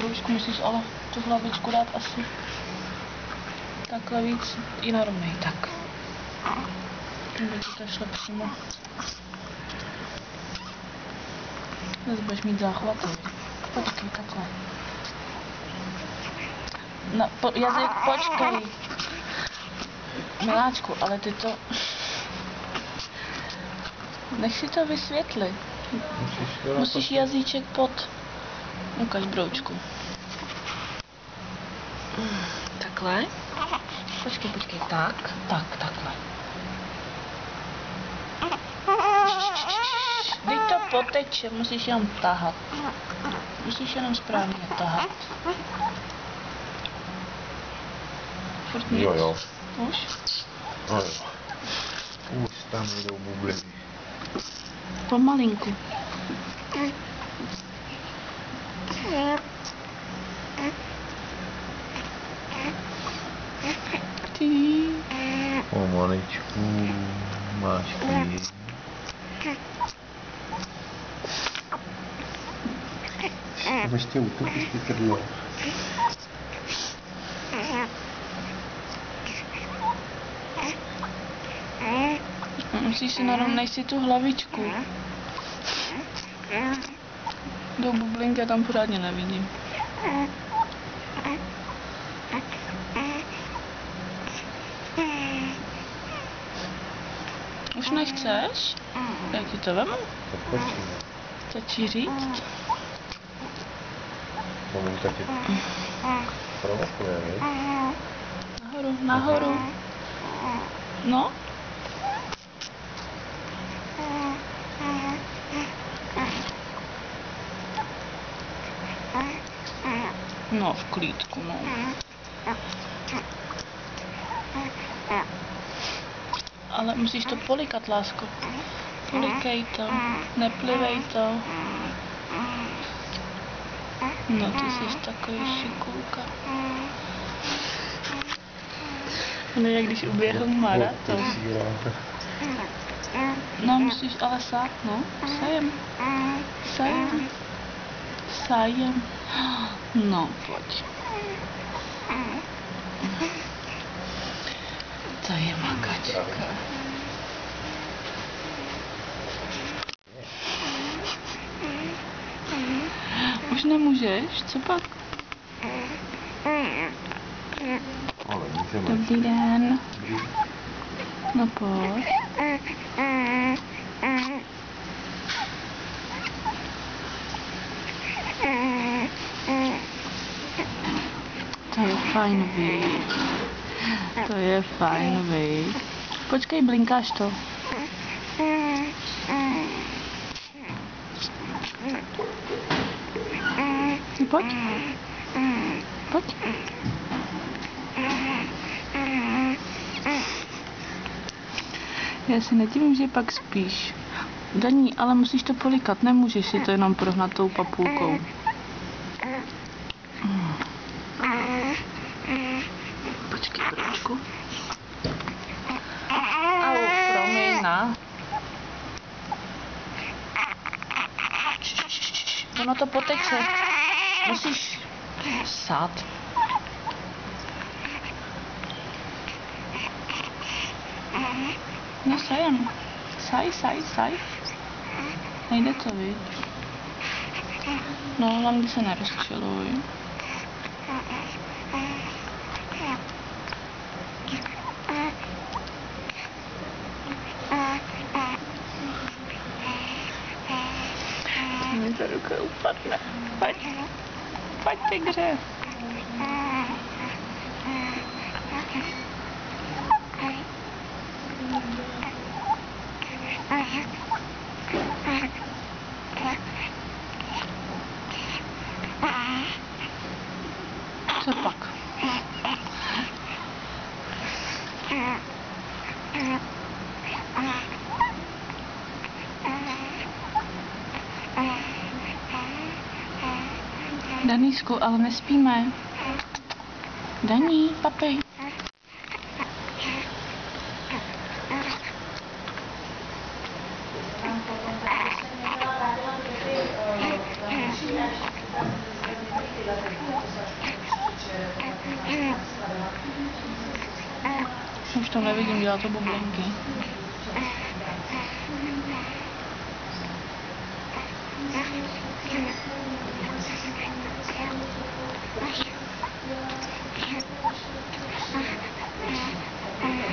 Broučku, musíš ale tu hlavičku dát asi takhle víc i narovnej, tak. Nebo ti to šlo přímo. Zase budeš mít záchvaty. Počkej, takhle. No, jazyk, počkej. Miláčku, ale ty to... Nech si to vysvětlit. Musíš jazyček pod... Ukaž broučku. Takhle. Počkej, takhle. Teď to poteče, musíš jenom tahat. Musíš jenom správně tahat. Furt nic. Jo. Už? No jo. Už tam jdou bubliny. Pomalinku. Ty. Pomaličku. Máš klid. Ještě utopíš ty trdlo. Musíš si narovnej si tu hlavičku. Do bublinky já tam pořádně nevidím. Už nechceš? Jak ti to vemu? Stačí říct? Maminka ti provokuje, viď? Nahoru. No? No, v klídku, no. Ale musíš to polikat, lásko. Polikej to, neplivej to. No, ty jsi takový šikulka. No, jak když uběhl maraton. No, musíš ale sát, no. Sajem. No, pojď. To je makačka. Už nemůžeš? Co pak? Dobrý den. No pojď. To je fajn, viď? To je fajn, viď? Počkej, blinkáš to. Pojď. Pojď. Já si nedivím, že pak spíš. Daní, ale musíš to polikat, nemůžeš si to jenom prohnat tou papulkou. Počkej, broučku. Au, promiň, na. Ono to poteče. Musíš sát. No sajem. Saj. Nejde to, viď? No, hlavně se nerozčiluj. Mi to ruka upadne. Pojď, tygře. Co pak? Danísku, ale nespíme. Daní, papi. Už to nevidím, dělá to bublinky.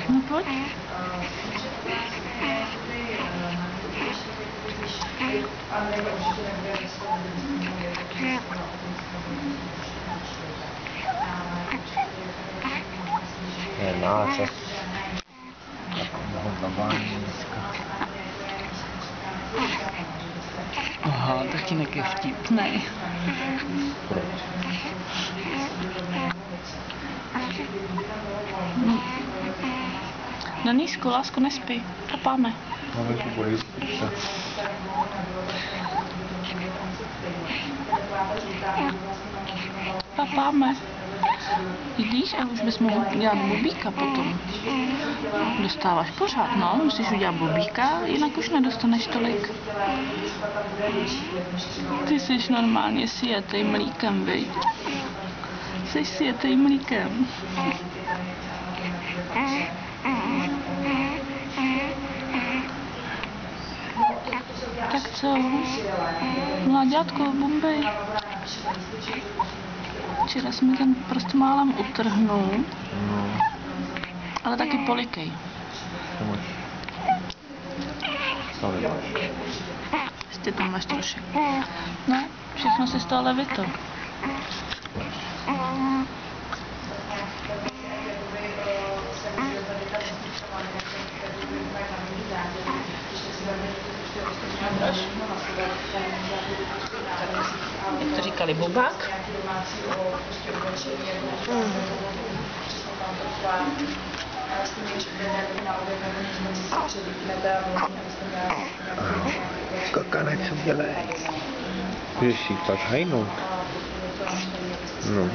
No pojď. Je náčas. Hodnování dneska. Aha, tatínek je vtipnej. Proč? Na nízko, lásko, nespí. Papáme. No, venku bude se. Papáme. Vidíš, a už bys mohl dělat bubíka potom. Dostáváš pořád, no. Musíš udělat bubíka, jinak už nedostaneš tolik. Ty jsi normálně sijetej mlíkem, viď? Jsi sijetej mlíkem. Tak co? Mláďátko, Bombej. Včera jsme ten prostě málem utrhnul, ale taky polikej. To máš. Stále máš. Ještě tam máš trošek. No, všechno se stále vyto. Jak to říkali, bobák? Skakanec udělej. Můžeš jí pak hajnout. No.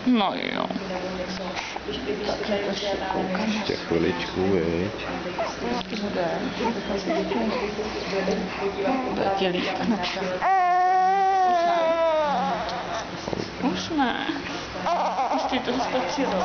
No jo. Ještě chviličku, viď. Bude ti líp hnedka. Už ne. Už ti to stačilo.